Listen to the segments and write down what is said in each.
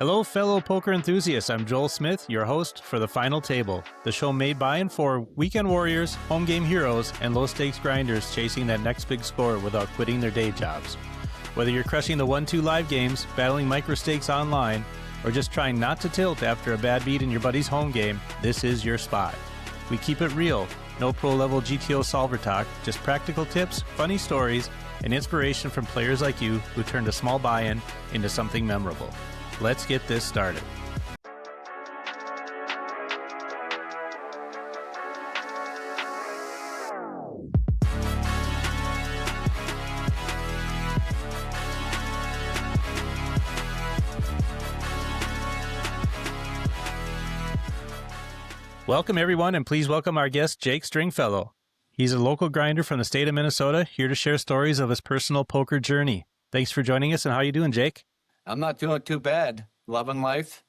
Hello, fellow poker enthusiasts. I'm Joel Smith, your host for The Final Table, the show made by and for weekend warriors, home game heroes, and low-stakes grinders chasing that next big score without quitting their day jobs. Whether you're crushing the 1-2 live games, battling micro-stakes online, or just trying not to tilt after a bad beat in your buddy's home game, this is your spot. We keep it real. No pro-level GTO solver talk, just practical tips, funny stories, and inspiration from players like you who turned a small buy-in into something memorable. Let's get this started. Welcome, everyone, and please welcome our guest, Jake Stringfellow. He's a local grinder from the state of Minnesota, here to share stories of his personal poker journey. Thanks for joining us, and how are you doing, Jake? I'm not doing too bad. Loving life.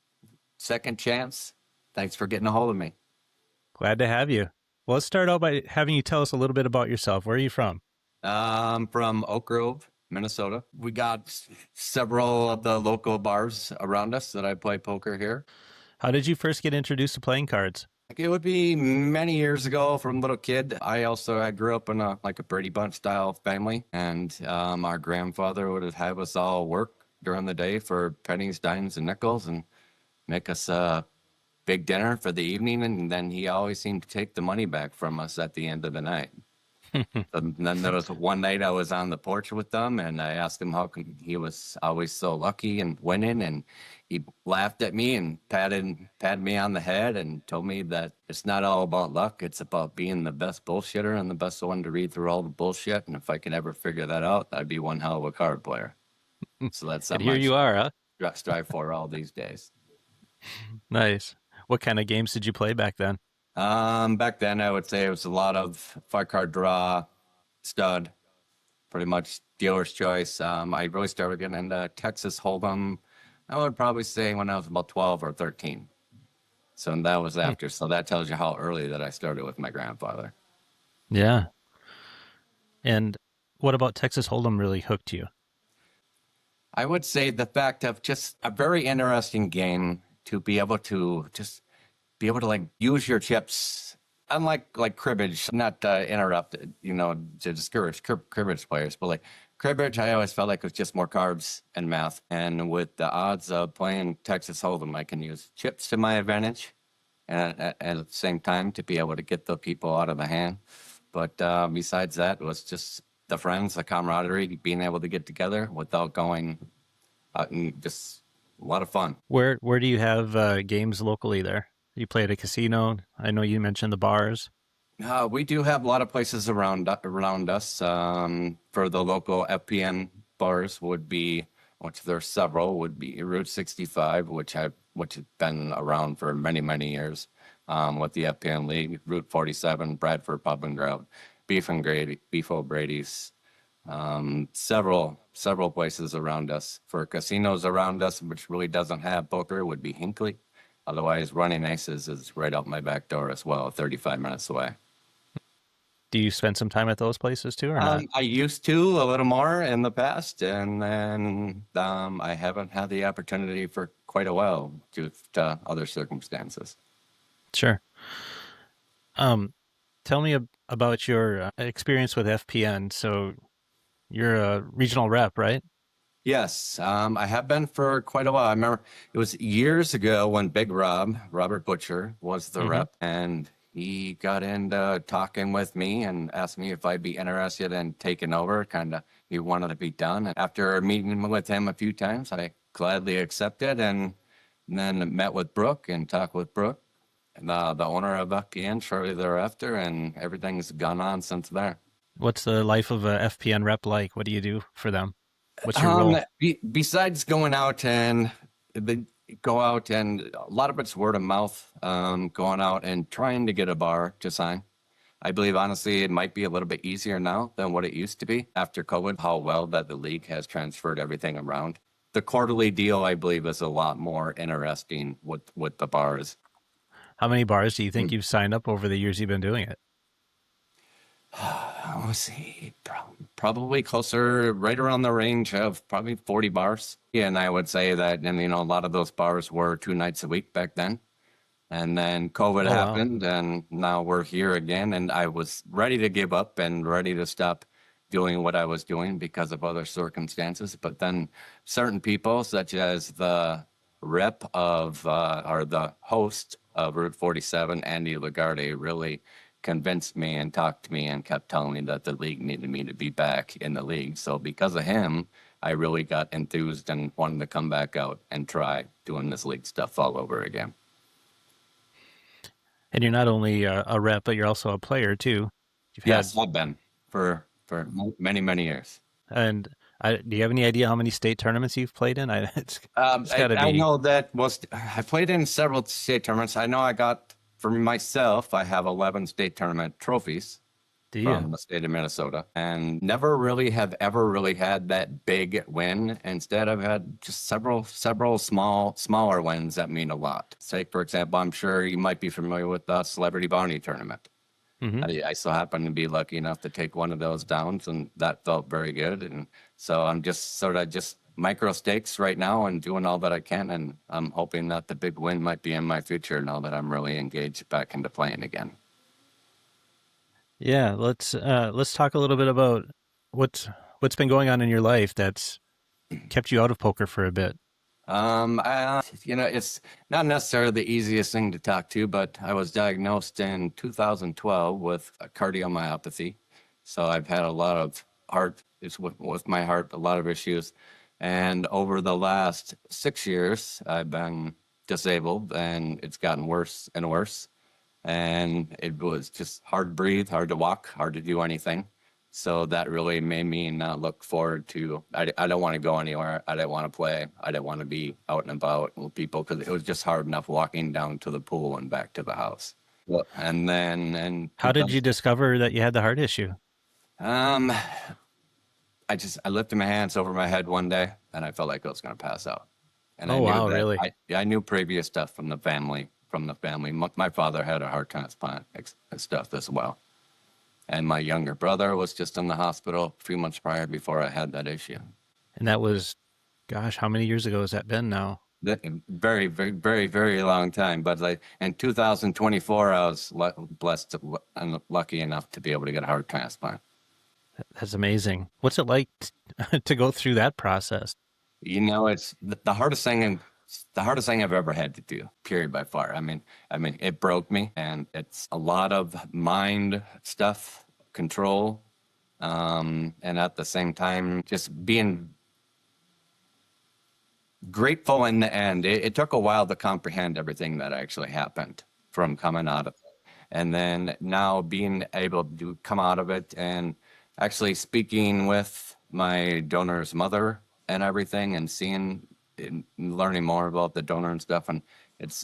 Second chance. Thanks for getting a hold of me. Glad to have you. Well, let's start out by having you tell us a little bit about yourself. Where are you from? I'm from Oak Grove, Minnesota. We got several of the local bars around us that I play poker here. How did you first get introduced to playing cards? It would be many years ago from a little kid. I grew up in a Brady Bunch style family, and our grandfather would have us all work during the day for pennies, dimes, and nickels and make us a big dinner for the evening. And then he always seemed to take the money back from us at the end of the night. And then there was one night I was on the porch with them, and I asked him how come he was always so lucky and winning. And he laughed at me and patted me on the head and told me that it's not all about luck. It's about being the best bullshitter and the best one to read through all the bullshit. And if I could ever figure that out, I'd be one hell of a card player. So that's something here you are, huh? Strive for all these days. Nice. What kind of games did you play back then? Back then, I would say it was a lot of 5-card draw, stud, pretty much dealer's choice. I really started getting into Texas Hold'em, I would probably say when I was about 12 or 13. So that was after. So that tells you how early that I started with my grandfather. Yeah. And what about Texas Hold'em really hooked you? I would say the fact of just a very interesting game to be able to use your chips, unlike cribbage, not interrupt, to discourage cribbage players, but like cribbage, I always felt like it was just more cards and math. And with the odds of playing Texas Hold'em, I can use chips to my advantage, and at the same time to be able to get the people out of the hand. But besides that, it was just the friends, the camaraderie, being able to get together without going out, and just a lot of fun. Where do you have games locally there? You play at a casino. I know you mentioned the bars. We do have a lot of places around us. For the local FPN bars would be, which there are several, would be Route 65, which has been around for many, many years, with the FPN League, Route 47, Bradford Pub and Grub, Beef O'Brady's, several places around us. For casinos around us, which really doesn't have poker, would be Hinckley. Otherwise, Running Aces is right out my back door as well, 35 minutes away. Do you spend some time at those places too, or not? I used to a little more in the past, and then I haven't had the opportunity for quite a while due to other circumstances. Sure. Tell me about your experience with FPN. So you're a regional rep, right? Yes, I have been for quite a while. I remember it was years ago when Big Robert Butcher, was the rep, and he got into talking with me and asked me if I'd be interested in taking over. He wanted to be done. And after meeting with him a few times, I gladly accepted, and then met with Brooke and talked with Brooke, the owner of FPN, shortly thereafter, and everything's gone on since there. What's the life of a FPN rep like? What do you do for them? What's your role? Besides going out and a lot of it's word of mouth, going out and trying to get a bar to sign. I believe, honestly, it might be a little bit easier now than what it used to be after COVID, how well that the league has transferred everything around. The quarterly deal, I believe, is a lot more interesting with the bars. How many bars do you think you've signed up over the years you've been doing it? Let's see, probably closer right around the range of probably 40 bars. Yeah, and I would say that, and a lot of those bars were 2 nights a week back then. And then COVID Oh, wow. happened, and now we're here again. And I was ready to give up and ready to stop doing what I was doing because of other circumstances. But then certain people, such as the rep of, or the host of Route 47, Andy Lagarde, really convinced me and talked to me and kept telling me that the league needed me to be back in the league. So because of him, I really got enthused and wanted to come back out and try doing this league stuff all over again. And you're not only a rep, but you're also a player too. You've Yes, had, I've been for many, many years. and do you have any idea how many state tournaments you've played in? It's got to I be. know that I played in several state tournaments. I know I got, for myself, I have 11 state tournament trophies Do you? from the state of Minnesota, and never really have ever really had that big win. Instead, I've had just several smaller wins that mean a lot. Say, for example, I'm sure you might be familiar with the Celebrity Bounty Tournament. Hmm. I so happened to be lucky enough to take one of those downs, and that felt very good. And so I'm just sort of just micro stakes right now and doing all that I can. And I'm hoping that the big win might be in my future now that I'm really engaged back into playing again. Yeah, let's talk a little bit about what's been going on in your life that's kept you out of poker for a bit. It's not necessarily the easiest thing to talk to, but I was diagnosed in 2012 with a cardiomyopathy. So I've had a lot of it's with my heart, a lot of issues. And over the last 6 years, I've been disabled, and it's gotten worse and worse. And it was just hard to breathe, hard to walk, hard to do anything. So that really made me not look forward to, I don't want to go anywhere. I didn't want to play. I didn't want to be out and about with people because it was just hard enough walking down to the pool and back to the house. Well, and then, and How did you discover that you had the heart issue? um, I lifted my hands over my head one day and I felt like I was going to pass out. And I Oh, knew wow, that really? I knew previous stuff from the family. My father had a heart transplant and stuff as well. And my younger brother was just in the hospital a few months prior before I had that issue. And that was, gosh, how many years ago has that been now? Very, very, very, very long time. But like in 2024, I was blessed and lucky enough to be able to get a heart transplant. That's amazing. What's it like to go through that process? It's the hardest thing, and the hardest thing I've ever had to do, period, by far. I mean, it broke me, and it's a lot of mind stuff, control, and at the same time, just being grateful in the end. It took a while to comprehend everything that actually happened from coming out of it. And then now being able to come out of it and actually speaking with my donor's mother and everything and seeing and learning more about the donor and stuff. And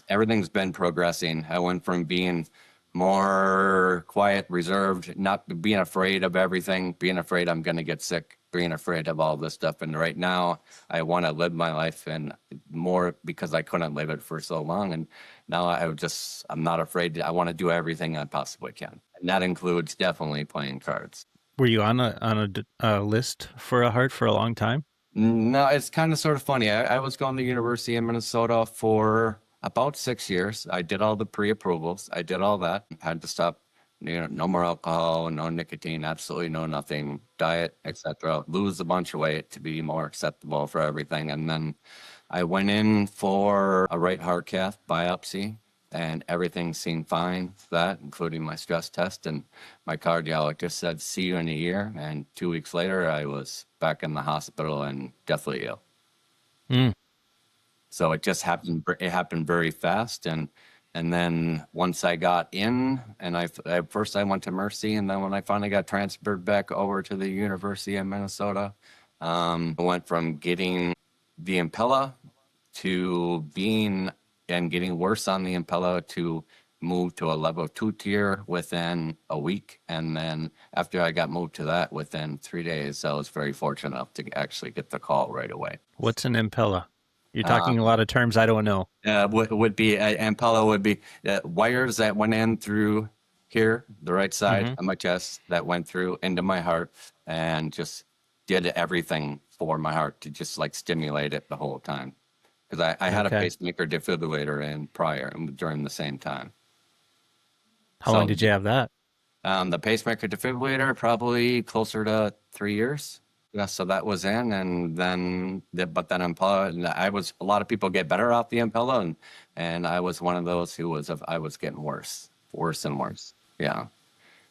everything's been progressing. I went from being more quiet, reserved, not being afraid of everything, being afraid I'm going to get sick, being afraid of all this stuff. And right now I want to live my life and more because I couldn't live it for so long. And now I'm not afraid. I want to do everything I possibly can. And that includes definitely playing cards. Were you on a list for a heart for a long time? No, it's kind of sort of funny. I was going to the University of Minnesota for about 6 years. I did all the pre-approvals. I did all that. Had to stop, no more alcohol, no nicotine, absolutely no nothing, diet, etc. Lose a bunch of weight to be more acceptable for everything. And then I went in for a right heart cath biopsy, and everything seemed fine for that, including my stress test. And my cardiologist said, "See you in a year." And 2 weeks later, I was back in the hospital and deathly ill. Mm. So it just happened. It happened very fast, and then once I got in, and I first I went to Mercy, and then when I finally got transferred back over to the University of Minnesota, I went from getting the Impella to getting worse on the Impella to move to a level 2 tier within a week. And then after I got moved to that within 3 days, I was very fortunate enough to actually get the call right away. What's an Impella? You're talking a lot of terms I don't know. Would be Impella would be wires that went in through here, the right side Mm-hmm. of my chest that went through into my heart and just did everything for my heart to just like stimulate it the whole time. Because I had a Okay. pacemaker defibrillator in prior during the same time. How long So did you have that? the pacemaker defibrillator probably closer to 3 years. Yeah, so that was in, and then but then Impella, and I was a lot of people get better off the Impella, and I was one of those who was I was getting worse and worse. Yeah.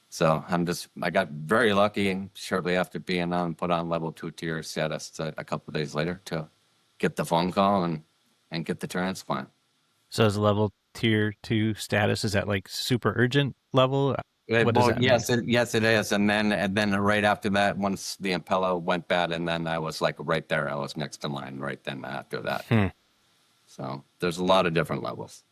So I got very lucky shortly after being put on level 2 tier status a couple of days later to get the phone call and get the transplant. So is level tier 2 status, is that like super urgent level? What does Well, that mean? yes, it is. And then right after that, once the Impella went bad, and then I was like right there. I was next in line right then after that. Hmm. So there's a lot of different levels.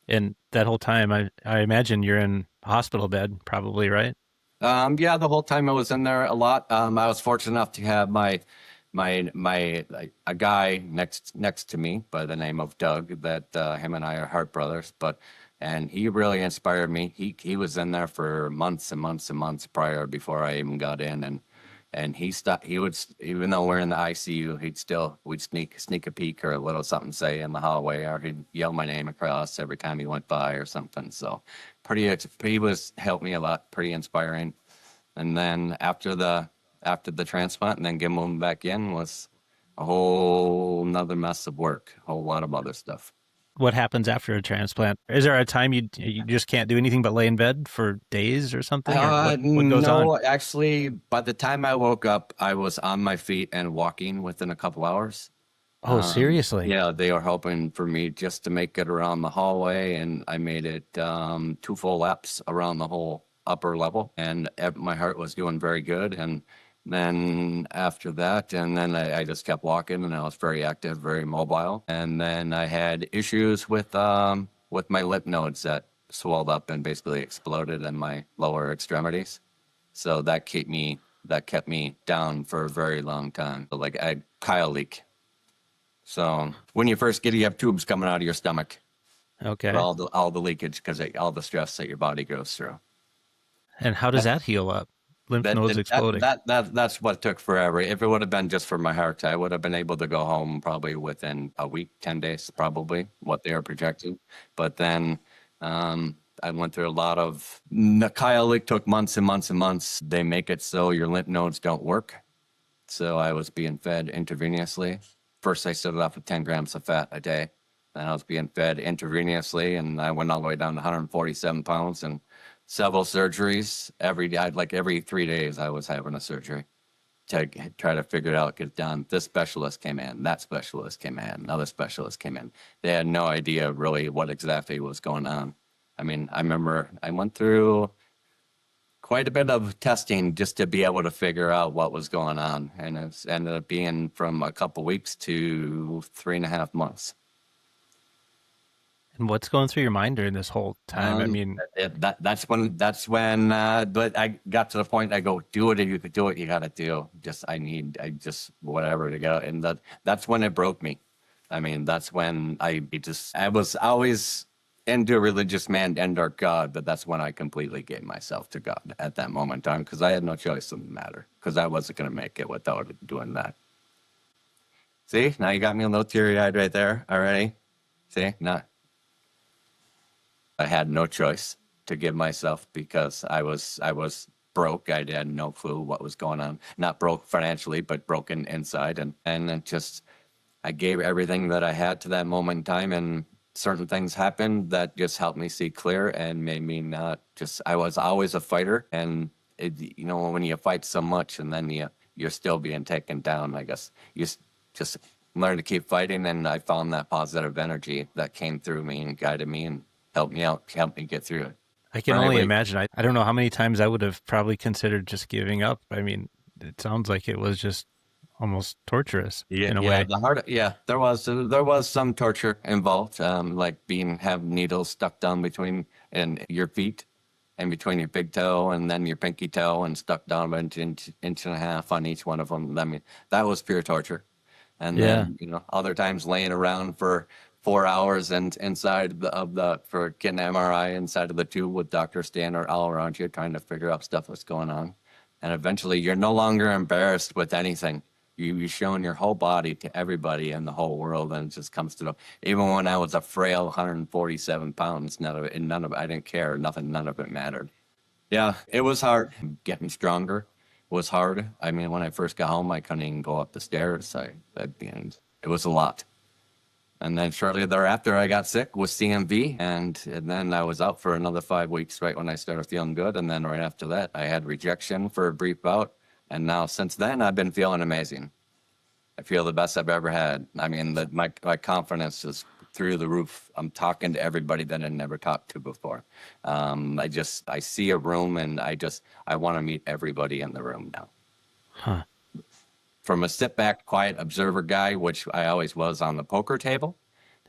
And that whole time, I imagine you're in hospital bed, probably, right? Yeah, the whole time I was in there a lot. I was fortunate enough to have a guy next to me by the name of Doug. That him and I are heart brothers, and he really inspired me. He was in there for months and months and months prior before I even got in, and he stopped. He would, even though we're in the ICU, we'd sneak a peek or a little something say in the hallway, or he'd yell my name across every time he went by or something. So he was helped me a lot, pretty inspiring. And then after the transplant and then getting moved back in was a whole nother mess of work, a whole lot of other stuff. What happens after a transplant? Is there a time you just can't do anything but lay in bed for days or something, or what goes on? No, actually, by the time I woke up, I was on my feet and walking within a couple hours. Oh, seriously? Yeah, they were hoping for me just to make it around the hallway, and I made it 2 full laps around the whole upper level, and my heart was doing very good. And then after that, and then I just kept walking, and I was very active, very mobile. And then I had issues with my lymph nodes that swelled up and basically exploded in my lower extremities. So that kept me down for a very long time. So, like I had Kyle leak. So when you first get it, you have tubes coming out of your stomach for Okay. all the leakage because all the stress that your body goes through. And how does that heal up? Lymph That, nodes that that exploding. that that that's what took forever. If it would have been just for my heart, I would have been able to go home probably within a week, 10 days, probably what they are projecting. But then I went through a lot of Kyle leak took months and months and months. They make it so your lymph nodes don't work. So I was being fed intravenously. First, I started off with 10 grams of fat a day. Then I was being fed intravenously, and I went all the way down to 147 pounds and several surgeries every day. Like every 3 days, I was having a surgery to try to figure it out, get it done. This specialist came in, that specialist came in, another specialist came in. They had no idea really what exactly was going on. I mean, I remember I went through quite a bit of testing just to be able to figure out what was going on. And it's ended up being from a couple weeks to 3.5 months. And what's going through your mind during this whole time? I Um, mean, that's when but I got to the point I go, do it if you could do it, you gotta do. I just whatever to go. And that's when it broke me. I mean, that's when I was always into a religious man and our God, but that's when I completely gave myself to God at that moment in time because I had no choice in the matter because I wasn't gonna make it without doing that. See, now you got me a little teary eyed right there already. See, now I had no choice to give myself because I was broke. I had no clue what was going on. Not broke financially, but broken inside, and it just I gave everything that I had to that moment in time, and certain things happened that just helped me see clear and made me not just. I was always a fighter, and when you fight so much and then you're still being taken down. I guess just learn to keep fighting, and I found that positive energy that came through me and guided me and helped me out, helped me get through it. I can only Finally, imagine. I don't know how many times I would have probably considered just giving up. I mean, it sounds like it was just almost torturous yeah, in a yeah, way. the hard, yeah. There was some torture involved, like have needles stuck down between and your feet, and between your big toe and then your pinky toe, and stuck down about an inch and a half on each one of them. I mean, that was pure torture. And Yeah. then other times laying around for 4 hours inside for getting an MRI inside of the tube with doctors standing all around you trying to figure out stuff that's going on. And eventually you're no longer embarrassed with anything. You're showing your whole body to everybody in the whole world, and it just comes to even when I was a frail 147 pounds, none of it, I didn't care. None of it mattered. Yeah, it was hard. Getting stronger was hard. I mean, when I first got home, I couldn't even go up the stairs. It was a lot. And then shortly thereafter, I got sick with CMV, and then I was out for another 5 weeks right when I started feeling good. And then right after that, I had rejection for a brief bout. And now since then, I've been feeling amazing. I feel the best I've ever had. I mean, my confidence is through the roof. I'm talking to everybody that I never talked to before. I see a room, and I want to meet everybody in the room now. Huh. From a sit back, quiet observer guy, which I always was on the poker table,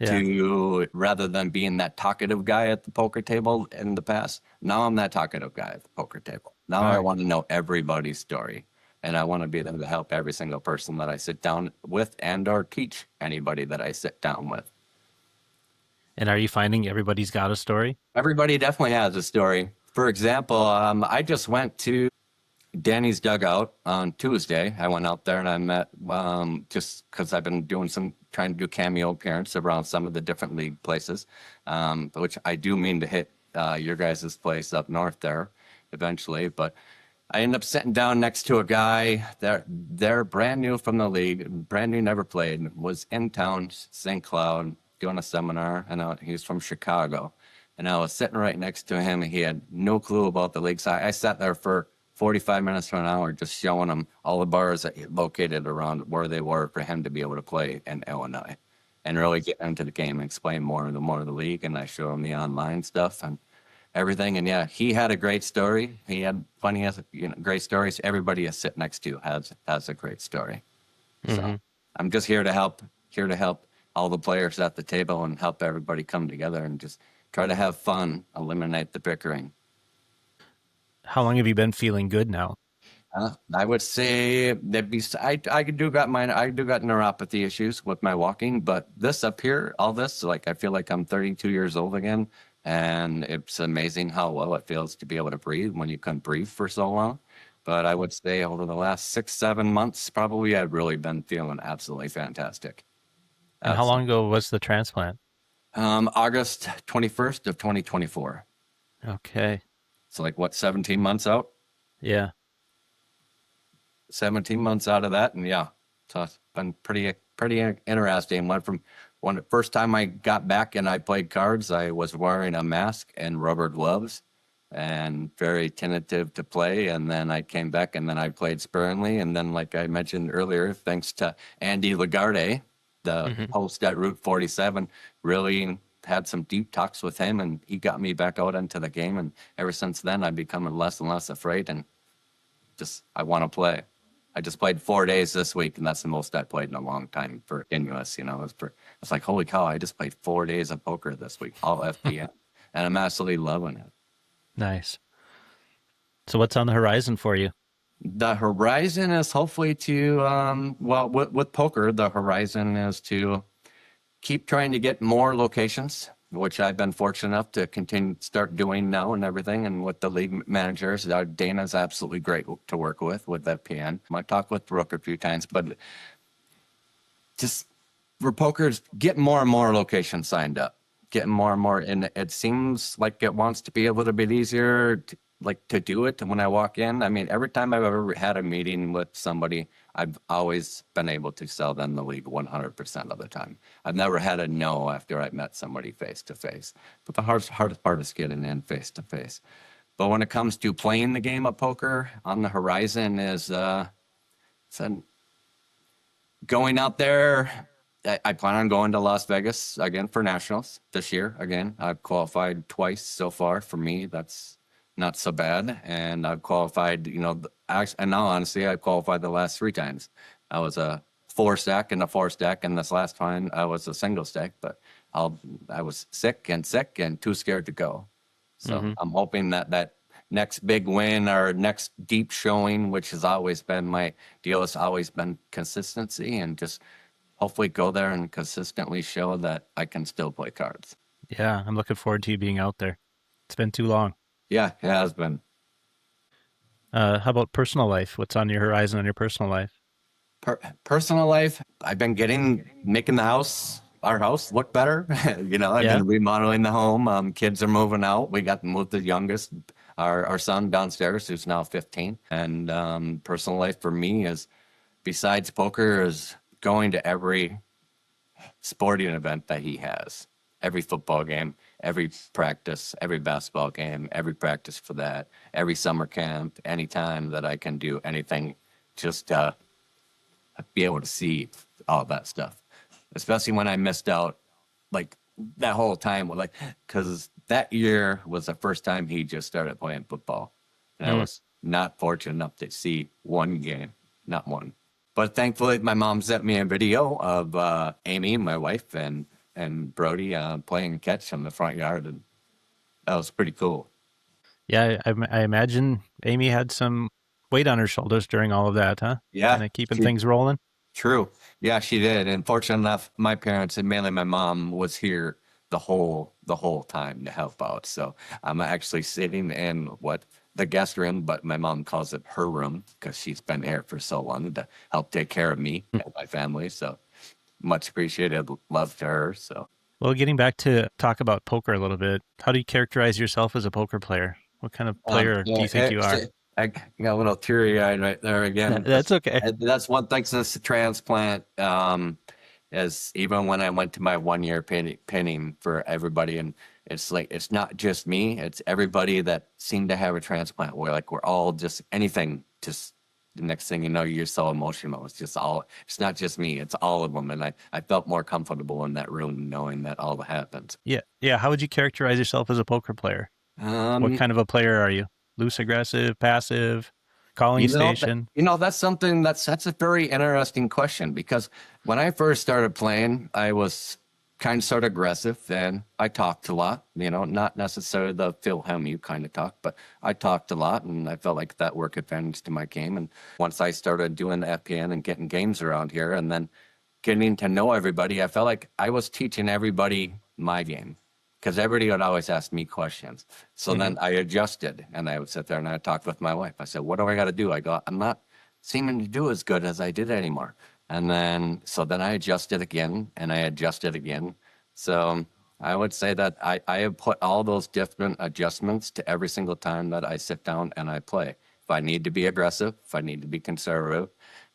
to rather than being that talkative guy at the poker table in the past, now I'm that talkative guy at the poker table. Now I want to know everybody's story, and I want to be there to help every single person that I sit down with and or teach anybody that I sit down with. And are you finding everybody's got a story? Everybody definitely has a story. For example, I just went to Danny's dugout on Tuesday. I went out there and I met, just because I've been trying to do cameo appearance around some of the different league places, which I do mean to hit your guys' place up north there eventually. But I ended up sitting down next to a guy. They're brand new from the league, brand new, never played, was in town, St. Cloud, doing a seminar, and he was from Chicago. And I was sitting right next to him, and he had no clue about the league. So I sat there for 45 minutes to an hour just showing him all the bars that located around where they were for him to be able to play in Illinois and really get into the game and explain more of the league. And I show him the online stuff and everything. And yeah, he had a great story. He had plenty of great stories. Everybody I sit next to has a great story. So I'm just here to help all the players at the table and help everybody come together and just try to have fun, eliminate the bickering. How long have you been feeling good now? I would say I do got neuropathy issues with my walking, but this up here, all this, like I feel like I'm 32 years old again, and it's amazing how well it feels to be able to breathe when you couldn't breathe for so long. But I would say over the last 6-7 months, probably I've really been feeling absolutely fantastic. And how long ago was the transplant? August 21st of 2024. Okay. So like what, 17 months out? Yeah. 17 months out of that. And yeah, so it's been pretty interesting. Went from when the first time I got back and I played cards, I was wearing a mask and rubber gloves and very tentative to play. And then I came back and then I played sparingly. And then, like I mentioned earlier, thanks to Andy Lagarde, the host at Route 47, really had some deep talks with him, and he got me back out into the game. And ever since then, I've become less and less afraid, and I want to play. I just played 4 days this week, and that's the most I played in a long time for continuous. It's like, holy cow, I just played 4 days of poker this week, all FPN, and I'm absolutely loving it. Nice. So what's on the horizon for you? The horizon is hopefully to, with poker, the horizon is to keep trying to get more locations, which I've been fortunate enough to start doing now and everything. And with the league managers, Dana's absolutely great to work with FPN. I talked with Brooke a few times, but just for poker's get more and more locations signed up, getting more and more. And it seems like it wants to be a little bit easier to do it when I walk in. I mean, every time I've ever had a meeting with somebody, I've always been able to sell them the league 100% of the time. I've never had a no after I've met somebody face to face. But the hardest part is getting in face to face. But when it comes to playing the game of poker, on the horizon is going out there. I plan on going to Las Vegas again for nationals this year. Again, I've qualified twice so far. For me, that's not so bad. And I've qualified, and now honestly, I've qualified the last 3 times. I was a 4-stack and a 4-stack, and this last time I was a single stack, but I was sick and too scared to go. So I'm hoping that next big win or next deep showing, which has always been my deal, has always been consistency and just hopefully go there and consistently show that I can still play cards. Yeah, I'm looking forward to you being out there. It's been too long. Yeah, it has been. How about personal life? What's on your horizon on your personal life? Personal life, I've been making our house look better. I've Yeah. been remodeling the home. Kids are moving out. We got to move the youngest, our son downstairs, who's now 15. And personal life for me is, besides poker, is going to every sporting event that he has. Every football game, every practice, every basketball game, every practice for that, every summer camp, anytime that I can do anything, just be able to see all that stuff. Especially when I missed out, like that whole time, because that year was the first time he just started playing football. And I was not fortunate enough to see one game, not one. But thankfully, my mom sent me a video of Amy, my wife, and Brody playing catch in the front yard, and that was pretty cool. Yeah, I imagine Amy had some weight on her shoulders during all of that, huh? Yeah, Kind of keeping things rolling. true. Yeah, she did. And fortunate enough, my parents and mainly my mom was here the whole time to help out. So I'm actually sitting in what the guest room, but my mom calls it her room because she's been here for so long to help take care of me and my family. So much appreciated, love to her. So Well, getting back to talk about poker a little bit, how do you characterize yourself as a poker player? What kind of player do you think you are? I got a little teary-eyed right there again. That's okay. That's one thing since the transplant. Is even when I went to my 1 year pinning for everybody, and it's like it's not just me; it's everybody that seemed to have a transplant. We're all just anything. Just the next thing you know, you're so emotional. It's just all. It's not just me; it's all of them. And I felt more comfortable in that room knowing that all that happens. Yeah. Yeah. How would you characterize yourself as a poker player? What kind of a player are you? Loose, aggressive, passive, calling station? That's something that's a very interesting question, because when I first started playing, I was kind of sort of aggressive, and I talked a lot, not necessarily the Phil Hellmuth kind of talk, but I talked a lot, and I felt like that worked advantage to my game. And once I started doing the FPN and getting games around here and then getting to know everybody, I felt like I was teaching everybody my game, because everybody would always ask me questions. So then I adjusted, and I would sit there and I talked with my wife. I said, what do I got to do? I go, I'm not seeming to do as good as I did anymore. And then I adjusted again, and I adjusted again. So I would say that I have put all those different adjustments to every single time that I sit down and I play. If I need to be aggressive, if I need to be conservative,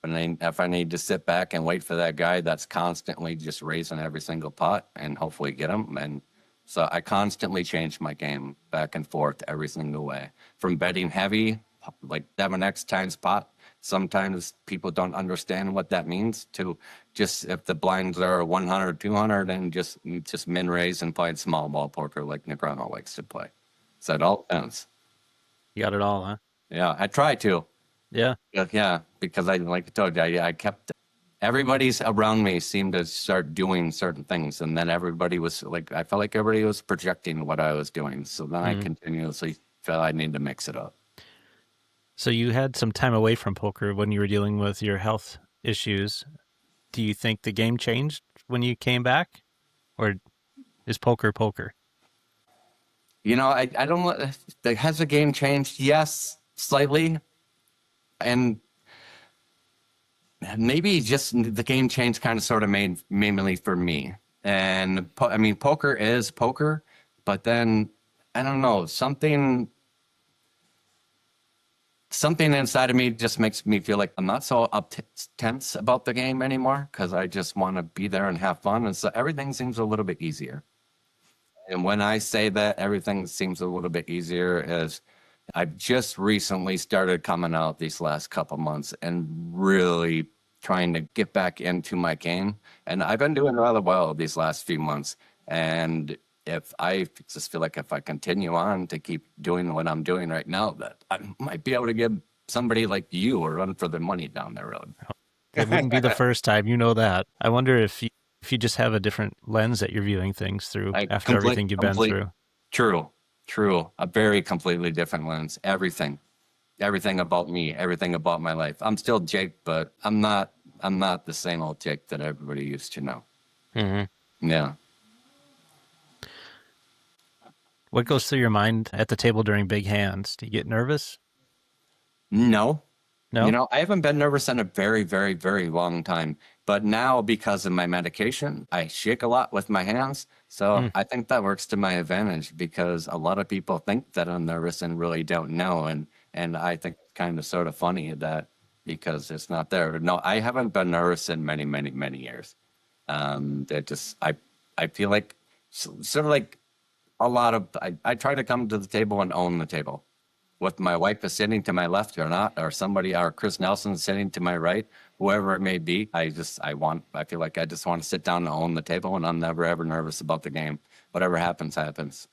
if I need to sit back and wait for that guy that's constantly just raising every single pot and hopefully get him. And so I constantly change my game back and forth every single way. From betting heavy, like 7x times pot, sometimes people don't understand what that means, to just if the blinds are 100, 200, and just min raise and play small ball poker like Negrano likes to play. So it all depends. You got it all, huh? Yeah, I try to. Yeah. Yeah, because like I told you, I kept everybody's around me seemed to start doing certain things, and then everybody was like, I felt like everybody was projecting what I was doing. So then I continuously felt I needed to mix it up. So you had some time away from poker when you were dealing with your health issues. Do you think the game changed when you came back, or is poker poker? I don't know. Has the game changed? Yes, slightly. And maybe just the game change kind of sort of made mainly for me. And I mean, poker is poker, but then I don't know, something inside of me just makes me feel like I'm not so tense about the game anymore, because I just want to be there and have fun. And so everything seems a little bit easier. And when I say that everything seems a little bit easier, is I've just recently started coming out these last couple months and really trying to get back into my game. And I've been doing rather well these last few months. And if I just feel like if I continue on to keep doing what I'm doing right now, that I might be able to give somebody like you a run for their money down the road. It wouldn't be the first time, you know that. I wonder if you just have a different lens that you're viewing things through after everything you've been through. True. A very completely different lens. Everything about me, everything about my life. I'm still Jake, but I'm not I'm not the same old chick that everybody used to know. Mm-hmm. Yeah. What goes through your mind at the table during big hands? Do you get nervous? No. No? I haven't been nervous in a very, very, very long time. But now, because of my medication, I shake a lot with my hands. So Mm. I think that works to my advantage because a lot of people think that I'm nervous and really don't know. And I think it's kind of sort of funny that because it's not there. No, I haven't been nervous in many, many, many years. I feel like sort of like a lot of, I try to come to the table and own the table. What my wife is sitting to my left or not, or somebody, or Chris Nelson sitting to my right, whoever it may be. I feel like I just want to sit down and own the table, and I'm never ever nervous about the game. Whatever happens, happens.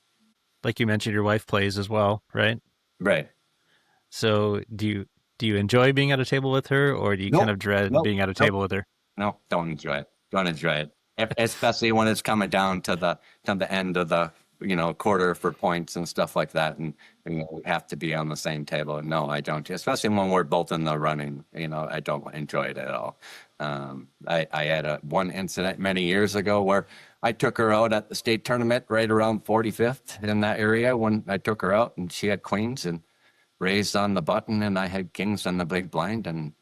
Like you mentioned, your wife plays as well, right? Right. So do you enjoy being at a table with her, or do you kind Nope. of dread Nope. being at a Nope. table with her? No, don't enjoy it. Don't enjoy it. Especially when it's coming down to the end of the quarter for points and stuff like that, and we have to be on the same table. No, I don't. Especially when we're both in the running, I don't enjoy it at all. I had one incident many years ago where I took her out at the state tournament right around 45th in that area when I took her out, and she had queens and raised on the button, and I had kings on the big blind, and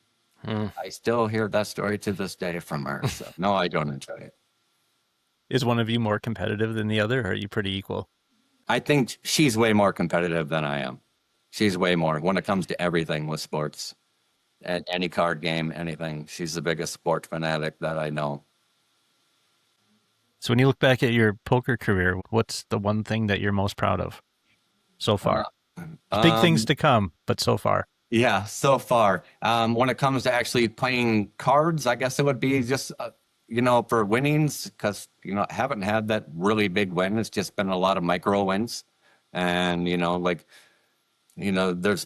I still hear that story to this day from her. So no, I don't enjoy it. Is one of you more competitive than the other, or are you pretty equal? I think she's way more competitive than I am. She's way more when it comes to everything with sports, at any card game, anything. She's the biggest sport fanatic that I know. So when you look back at your poker career, what's the one thing that you're most proud of so far? Big things to come, but so far. Yeah, so far. When it comes to actually playing cards, I guess it would be just, for winnings, because, I haven't had that really big win. It's just been a lot of micro wins. And, there's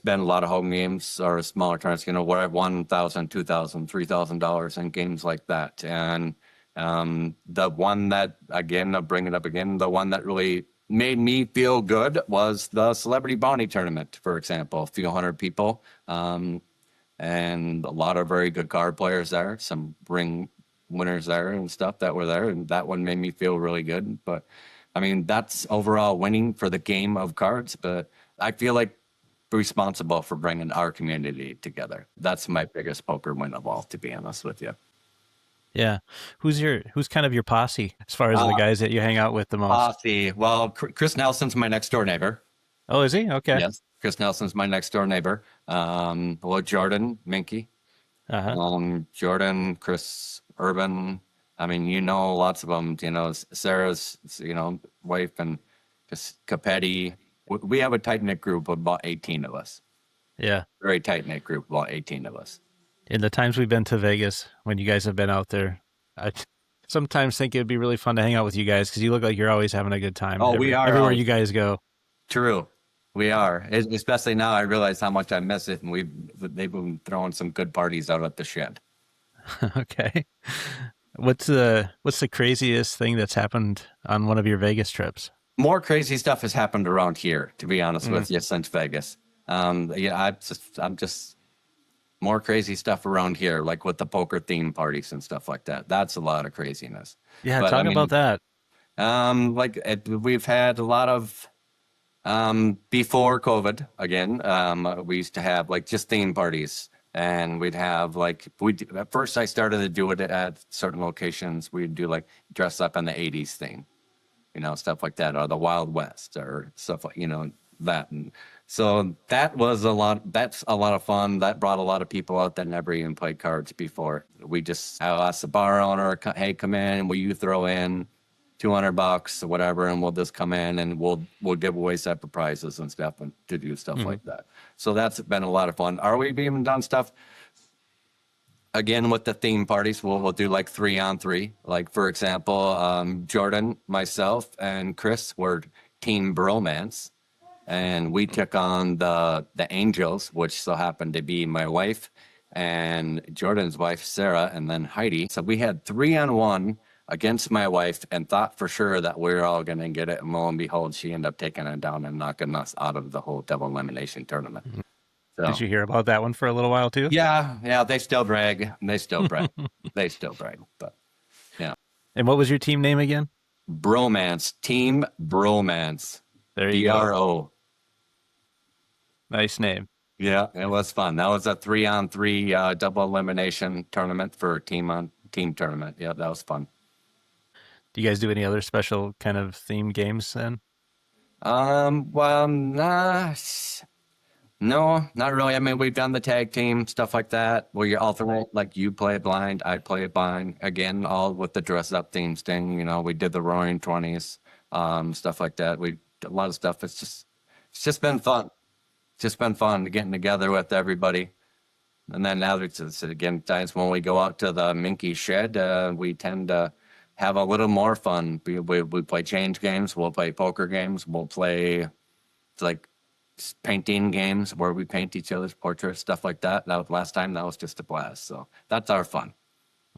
been a lot of home games or smaller tournaments, where I've won $1,000, $2,000, $3,000 in games like that. And the one that, again, I'll bring it up again, the one that really made me feel good was the Celebrity Bounty Tournament, for example. A few hundred people, and a lot of very good card players there, some ring winners there and stuff that were there, and that one made me feel really good. But I mean, that's overall winning for the game of cards, but I feel like responsible for bringing our community together. That's my biggest poker win of all, to be honest with you. Yeah. Who's kind of your posse as far as the guys that you hang out with the most? Posse. Well, Chris Nelson's my next door neighbor. Oh, is he? Okay. Yes. Chris Nelson's my next door neighbor. Well, Jordan Minky. Jordan, Chris, Urban. I mean, lots of them. Sarah's, wife, and just Capetti. We have a tight knit group of about 18 of us. Yeah. Very tight knit group, about 18 of us. In the times we've been to Vegas, when you guys have been out there, I sometimes think it'd be really fun to hang out with you guys because you look like you're always having a good time. Oh, we are everywhere always, you guys go. True, we are. Especially now, I realize how much I miss it, and they've been throwing some good parties out at the shed. Okay. What's the craziest thing that's happened on one of your Vegas trips? More crazy stuff has happened around here, to be honest with you, since Vegas. I'm just more crazy stuff around here, like with the poker theme parties and stuff like that. That's a lot of craziness. Yeah, talk about that. We've had a lot of before COVID. Again, we used to have like just theme parties, and we'd have at first I started to do it at certain locations. We'd do like dress up in the '80s theme, stuff like that, or the Wild West, or stuff like that. And so that was that's a lot of fun. That brought a lot of people out that never even played cards before. We just asked the bar owner, hey, come in, will you throw in $200 or whatever, and we'll just come in and we'll give away separate prizes and stuff, and to do stuff like that. So that's been a lot of fun. We've even done stuff again with the theme parties. We'll do like 3-on-3. Like, for example, Jordan, myself, and Chris were Team Bromance. And we took on the Angels, which so happened to be my wife and Jordan's wife, Sarah, and then Heidi. So we had 3-on-1 against my wife, and thought for sure that we were all going to get it. And lo and behold, she ended up taking it down and knocking us out of the whole double elimination tournament. So Did you hear about that one for a little while too? yeah, they still brag. They still brag. They still brag. But yeah. And what was your team name again? Bromance. Team Bromance. There you go. BRO. Nice name. Yeah, it was fun. That was a 3-on-3 double elimination tournament for team tournament. Yeah, that was fun. Do you guys do any other special kind of themed games then? Well, no, not really. I mean, we've done the tag team stuff like that, where you alternate, like you play it blind, I play it blind. Again, all with the dress up theme thing. You know, we did the Roaring Twenties, stuff like that. We did a lot of stuff. It's just been fun. It's just been fun getting together with everybody. And then now it's again times when we go out to the Minky Shed, we tend to have a little more fun. We play change games. We'll play poker games. We'll play like painting games where we paint each other's portraits, stuff like that. Last time that was just a blast. So that's our fun.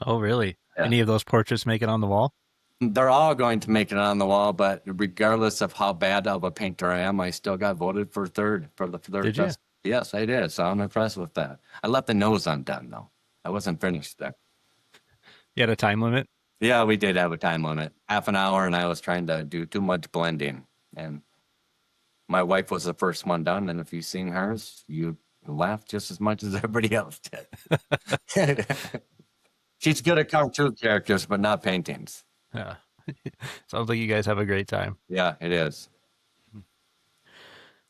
Oh, really? Yeah. Any of those portraits make it on the wall? They're all going to make it on the wall, but regardless of how bad of a painter I am, I still got voted for third for the third Did you? best. Yes, I did. So I'm impressed with that. I left the nose undone though. I wasn't finished there. You had a time limit? Yeah, we did have a time limit, half an hour, and I was trying to do too much blending. And my wife was the first one done, and if you've seen hers, you laugh just as much as everybody else did. She's good at cartoon characters, but not paintings. Yeah. Sounds like you guys have a great time. Yeah, it is.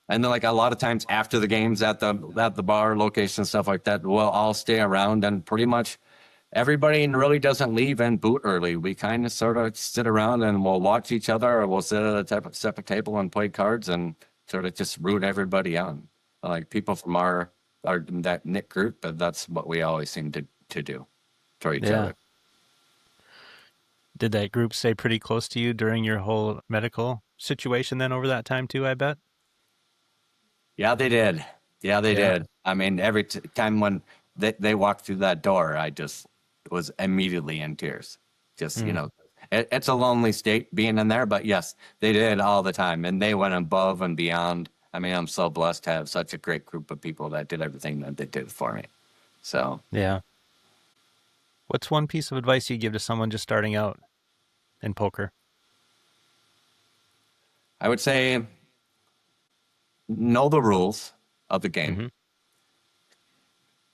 And then, like a lot of times after the games at the bar location, stuff like that, we'll all stay around, and pretty much everybody really doesn't leave and boot early. We kind of sort of sit around and we'll watch each other, or we'll sit at a separate table and play cards and sort of just root everybody on. Like people from our that Nick group, but that's what we always seem to do for each other. Did that group stay pretty close to you during your whole medical situation then over that time too, I bet? Yeah, they did. Yeah, they did. I mean, every time when they walked through that door, I just was immediately in tears. Just, you know, it's a lonely state being in there, but yes, they did all the time. And they went above and beyond. I mean, I'm so blessed to have such a great group of people that did everything that they did for me. So, yeah. What's one piece of advice you give to someone just starting out in poker? I would say know the rules of the game. Mm-hmm.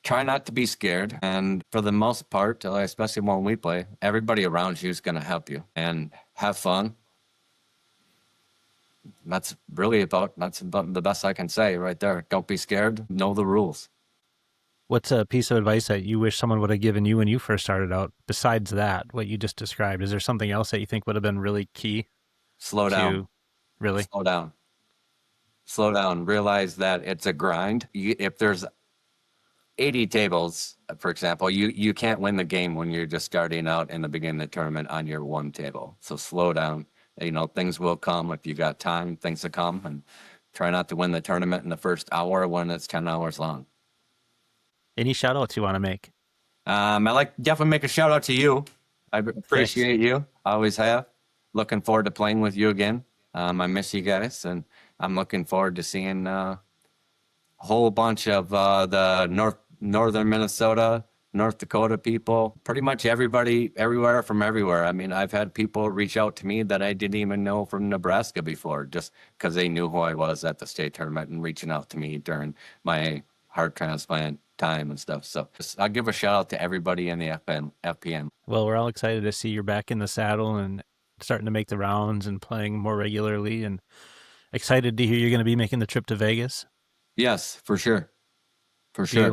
Try not to be scared. And for the most part, especially when we play, everybody around you is going to help you, and have fun. That's about the best I can say right there. Don't be scared. Know the rules. What's a piece of advice that you wish someone would have given you when you first started out, besides that, what you just described? Is there something else that you think would have been really key? Slow down. Really? Slow down. Slow down. Realize that it's a grind. If there's 80 tables, for example, you can't win the game when you're just starting out in the beginning of the tournament on your one table. So slow down. You know, things will come. If you got time, things will come. And try not to win the tournament in the first hour when it's 10 hours long. Any shout outs you want to make? I like definitely make a shout out to you. I appreciate you. I always have. Looking forward to playing with you again. I miss you guys, and I'm looking forward to seeing a whole bunch of the northern Minnesota, North Dakota people, pretty much everybody, everywhere from everywhere. I mean, I've had people reach out to me that I didn't even know from Nebraska before, just because they knew who I was at the state tournament and reaching out to me during my heart transplant time and stuff. So I'll give a shout out to everybody in the FPN. Well, we're all excited to see you're back in the saddle and starting to make the rounds and playing more regularly, and excited to hear you're going to be making the trip to Vegas. Yes, for sure. For sure.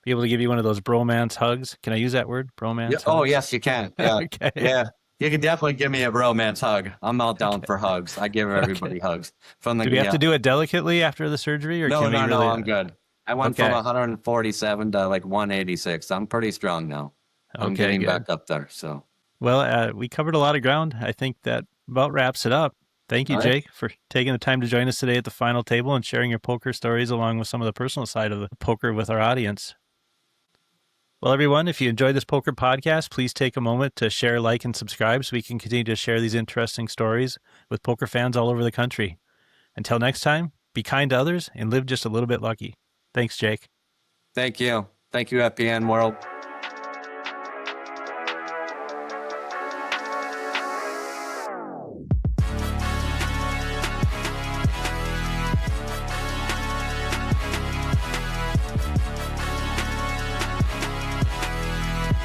Be able to give you one of those bromance hugs. Can I use that word? Bromance hugs? Oh, yes, you can. Yeah. Okay. Yeah. You can definitely give me a bromance hug. I'm all down for hugs. I give everybody hugs. Do we have to do it delicately after the surgery? Or No, can we really... I'm good. I went from 147 to like 186. I'm pretty strong now. I'm getting back up there. So, well, we covered a lot of ground. I think that about wraps it up. Thank you, Jake, for taking the time to join us today at the final table and sharing your poker stories along with some of the personal side of the poker with our audience. Well, everyone, if you enjoyed this poker podcast, please take a moment to share, like, and subscribe so we can continue to share these interesting stories with poker fans all over the country. Until next time, be kind to others and live just a little bit lucky. Thanks, Jake. Thank you. Thank you, FPN World.